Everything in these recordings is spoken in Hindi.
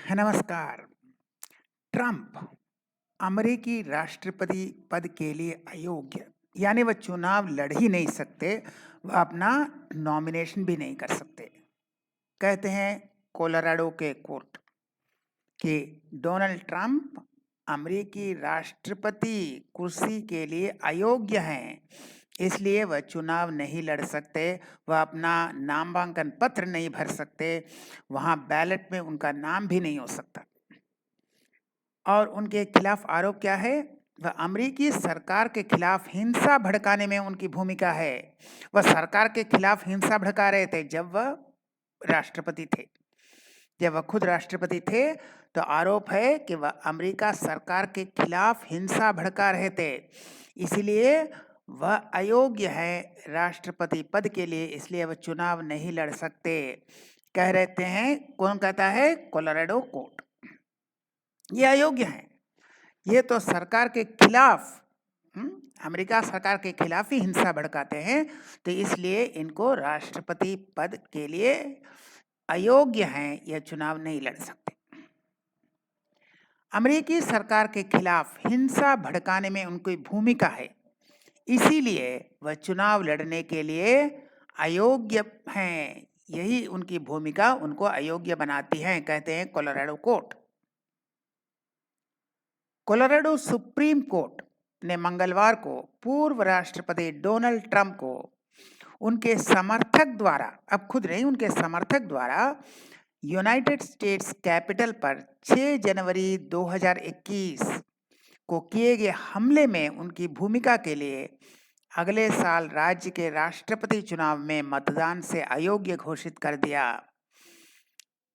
नमस्कार। ट्रंप अमेरिकी राष्ट्रपति पद के लिए अयोग्य, यानी वह चुनाव लड़ ही नहीं सकते, वह अपना नॉमिनेशन भी नहीं कर सकते। कहते हैं कोलोराडो के कोर्ट कि डोनाल्ड ट्रंप अमेरिकी राष्ट्रपति कुर्सी के लिए अयोग्य हैं, इसलिए वह चुनाव नहीं लड़ सकते, वह अपना नामांकन पत्र नहीं भर सकते, वहां बैलेट में उनका नाम भी नहीं हो सकता। और उनके खिलाफ आरोप क्या है? वह अमेरिकी सरकार के खिलाफ हिंसा भड़काने में उनकी भूमिका है। वह सरकार के खिलाफ हिंसा भड़का रहे थे जब वह राष्ट्रपति थे। जब वह खुद राष्ट्रपति थे तो आरोप है कि वह अमेरिका सरकार के खिलाफ हिंसा भड़का रहे थे, इसलिए वह अयोग्य है राष्ट्रपति पद के लिए, इसलिए वह चुनाव नहीं लड़ सकते। कह रहते हैं, कौन कहता है? Colorado court. ये अयोग्य हैं, ये तो सरकार के खिलाफ अमेरिका सरकार के खिलाफ ही हिंसा भड़काते हैं, तो इसलिए इनको राष्ट्रपति पद के लिए अयोग्य हैं, यह चुनाव नहीं लड़ सकते। अमेरिकी सरकार के खिलाफ हिंसा भड़काने में उनकी भूमिका है, इसीलिए वह चुनाव लड़ने के लिए अयोग्य हैं। यही उनकी भूमिका उनको अयोग्य बनाती है, कहते हैं Colorado court. Colorado supreme court ने मंगलवार को पूर्व राष्ट्रपति डोनाल्ड ट्रंप को उनके समर्थक द्वारा, अब खुद नहीं, उनके समर्थक द्वारा यूनाइटेड स्टेट्स कैपिटल पर 6 जनवरी 2021 को किए गए हमले में उनकी भूमिका के लिए अगले साल राज्य के राष्ट्रपति चुनाव में मतदान से अयोग्य घोषित कर दिया।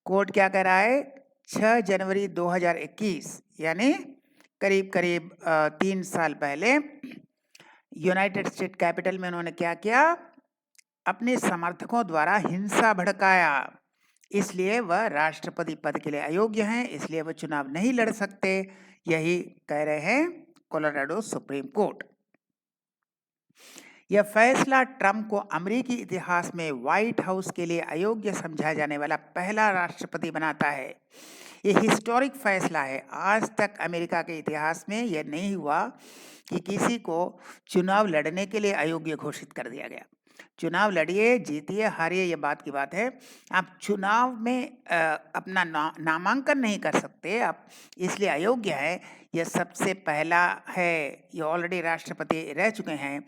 कोर्ट क्या कह रहा है? 6 जनवरी 2021 यानी करीब करीब 3 साल पहले यूनाइटेड स्टेट कैपिटल में उन्होंने क्या किया? अपने समर्थकों द्वारा हिंसा भड़काया, इसलिए वह राष्ट्रपति पद के लिए अयोग्य हैं, इसलिए वह चुनाव नहीं लड़ सकते। यही कह रहे हैं कोलोराडो सुप्रीम कोर्ट। यह फैसला ट्रंप को अमेरिकी इतिहास में व्हाइट हाउस के लिए अयोग्य समझा जाने वाला पहला राष्ट्रपति बनाता है। यह हिस्टोरिक फैसला है। आज तक अमेरिका के इतिहास में यह नहीं हुआ कि किसी को चुनाव लड़ने के लिए अयोग्य घोषित कर दिया गया। चुनाव लड़िए, जीतिए, हारिए, ये बात की बात है। आप चुनाव में अपना नामांकन नहीं कर सकते, आप इसलिए अयोग्य है। यह सबसे पहला है। ये ऑलरेडी राष्ट्रपति रह चुके हैं,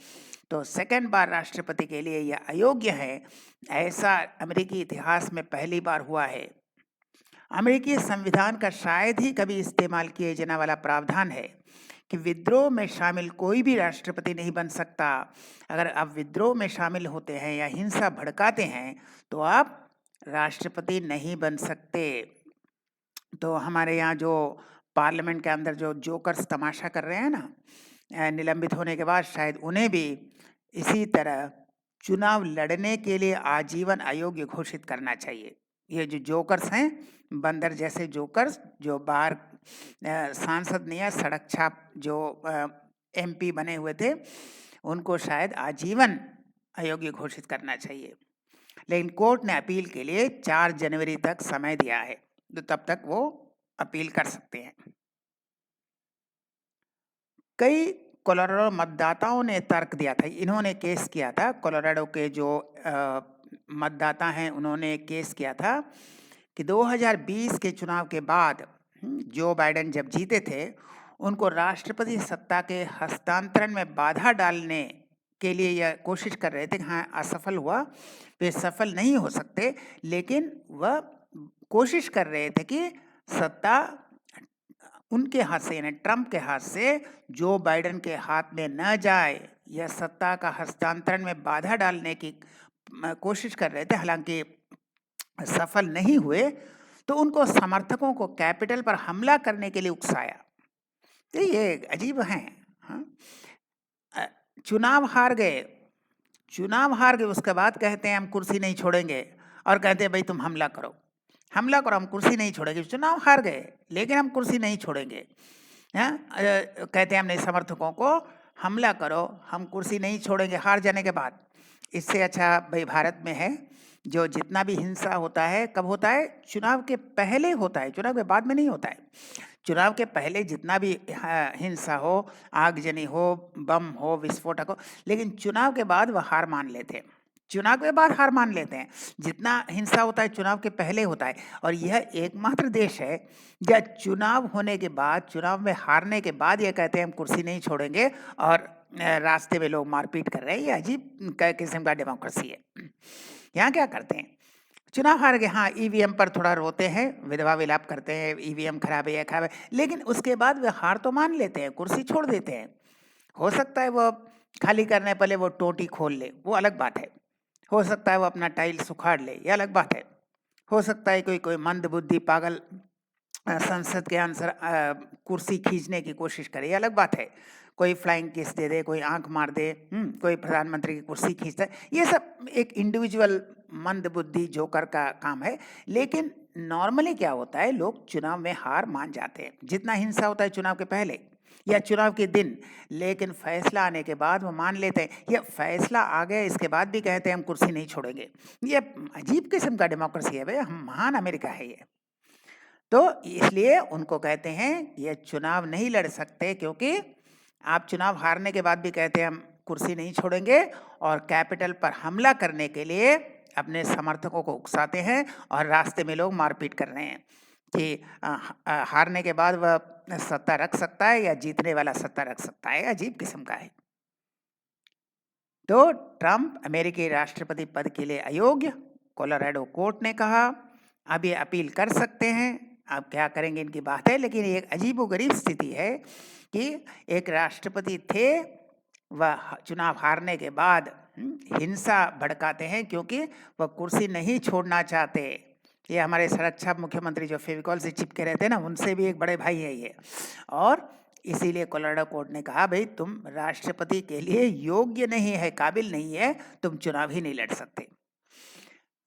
तो सेकंड बार राष्ट्रपति के लिए यह अयोग्य है। ऐसा अमेरिकी इतिहास में पहली बार हुआ है। अमेरिकी संविधान का शायद ही कभी इस्तेमाल किए जाने वाला प्रावधान है कि विद्रोह में शामिल कोई भी राष्ट्रपति नहीं बन सकता। अगर आप विद्रोह में शामिल होते हैं या हिंसा भड़काते हैं तो आप राष्ट्रपति नहीं बन सकते। तो हमारे यहाँ जो पार्लियामेंट के अंदर जो जोकर्स तमाशा कर रहे हैं ना, निलंबित होने के बाद शायद उन्हें भी इसी तरह चुनाव लड़ने के लिए आजीवन अयोग्य घोषित करना चाहिए। ये जो जोकर्स हैं, बंदर जैसे जोकर्स जो बाहर सांसद नहीं है, सड़क छाप जो एमपी बने हुए थे, उनको शायद आजीवन अयोग्य घोषित करना चाहिए। लेकिन कोर्ट ने अपील के लिए 4 जनवरी तक समय दिया है, तो तब तक वो अपील कर सकते हैं। कई कोलोराडो मतदाताओं ने तर्क दिया था, इन्होंने केस किया था, कोलोराडो के जो मतदाता हैं उन्होंने केस किया था कि 2020 के चुनाव के बाद जो बाइडेन जब जीते थे, उनको राष्ट्रपति सत्ता के हस्तांतरण में बाधा डालने के लिए यह कोशिश कर रहे थे कि हाँ असफल हुआ, वे सफल नहीं हो सकते, लेकिन वह कोशिश कर रहे थे कि सत्ता उनके हाथ से यानी ट्रंप के हाथ से जो बाइडेन के हाथ में न जाए, यह सत्ता का हस्तांतरण में बाधा डालने की कोशिश कर रहे थे। हालांकि सफल नहीं हुए, तो उनको समर्थकों को कैपिटल पर हमला करने के लिए उकसाया। तो ये अजीब हैं। हाँ? चुनाव हार गए, उसके बाद कहते हैं हम कुर्सी नहीं छोड़ेंगे, और कहते हैं भाई तुम हमला करो, हम कुर्सी नहीं छोड़ेंगे। चुनाव हार गए लेकिन हम कुर्सी नहीं छोड़ेंगे। कहते हैं हमने समर्थकों को हमला करो, हम कुर्सी नहीं छोड़ेंगे हार जाने के बाद। इससे अच्छा भाई भारत में है, जो जितना भी हिंसा होता है कब होता है? चुनाव के पहले होता है, चुनाव के बाद में नहीं होता है। चुनाव के पहले जितना भी हिंसा हो, आगजनी हो, बम हो, विस्फोटक हो, लेकिन चुनाव के बाद वह हार मान लेते हैं। चुनाव के बाद हार मान लेते हैं। जितना हिंसा होता है चुनाव के पहले होता है, और यह एकमात्र देश है जहाँ चुनाव होने के बाद, चुनाव में हारने के बाद ये कहते हैं हम कुर्सी नहीं छोड़ेंगे, और रास्ते में लोग मारपीट कर रहे हैं। ये अजीब किस्म का डेमोक्रेसी है। यहाँ क्या करते हैं? चुनाव हार गए, हाँ, ईवीएम पर थोड़ा रोते हैं, विधवा विलाप करते हैं, ईवीएम खराब है, ये खराब है, लेकिन उसके बाद वे हार तो मान लेते हैं, कुर्सी छोड़ देते हैं। हो सकता है वो खाली करने पहले वो टोटी खोल ले, वो अलग बात है। हो सकता है वो अपना टाइल्स उखाड़ ले, ये अलग बात है। हो सकता है कोई कोई मंदबुद्धि पागल संसद के आंसर कुर्सी खींचने की कोशिश करे, ये अलग बात है। कोई फ्लाइंग किस दे दे, कोई आंख मार दे, कोई प्रधानमंत्री की कुर्सी खींचता है, ये सब एक इंडिविजुअल मंदबुद्धि जोकर का काम है। लेकिन नॉर्मली क्या होता है, लोग चुनाव में हार मान जाते हैं, जितना हिंसा होता है चुनाव के पहले या चुनाव के दिन, लेकिन फैसला आने के बाद वो मान लेते हैं। ये फैसला आ गया इसके बाद भी कहते हैं हम कुर्सी नहीं छोड़ेंगे। ये अजीब किस्म का डेमोक्रेसी है भाई, हम महान अमेरिका है ये। तो इसलिए उनको कहते हैं ये चुनाव नहीं लड़ सकते, क्योंकि आप चुनाव हारने के बाद भी कहते हैं हम कुर्सी नहीं छोड़ेंगे, और कैपिटल पर हमला करने के लिए अपने समर्थकों को उकसाते हैं, और रास्ते में लोग मारपीट कर रहे हैं कि हारने के बाद वह सत्ता रख सकता है या जीतने वाला सत्ता रख सकता है। अजीब किस्म का है। तो ट्रंप अमेरिकी राष्ट्रपति पद के लिए अयोग्य, कोलोराडो कोर्ट ने कहा। अब ये अपील कर सकते हैं, अब क्या करेंगे इनकी बात है, लेकिन एक अजीबोगरीब स्थिति है कि एक राष्ट्रपति थे, वह चुनाव हारने के बाद हिंसा भड़काते हैं क्योंकि वह कुर्सी नहीं छोड़ना चाहते। ये हमारे संरक्षक मुख्यमंत्री जो फेविकॉल से चिपके रहते हैं ना, उनसे भी एक बड़े भाई है ये। और इसीलिए कोलोराडो कोर्ट ने कहा भाई तुम राष्ट्रपति के लिए योग्य नहीं है, काबिल नहीं है, तुम चुनाव ही नहीं लड़ सकते।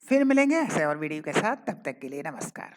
फिर मिलेंगे ऐसे और वीडियो के साथ, तब तक के लिए नमस्कार।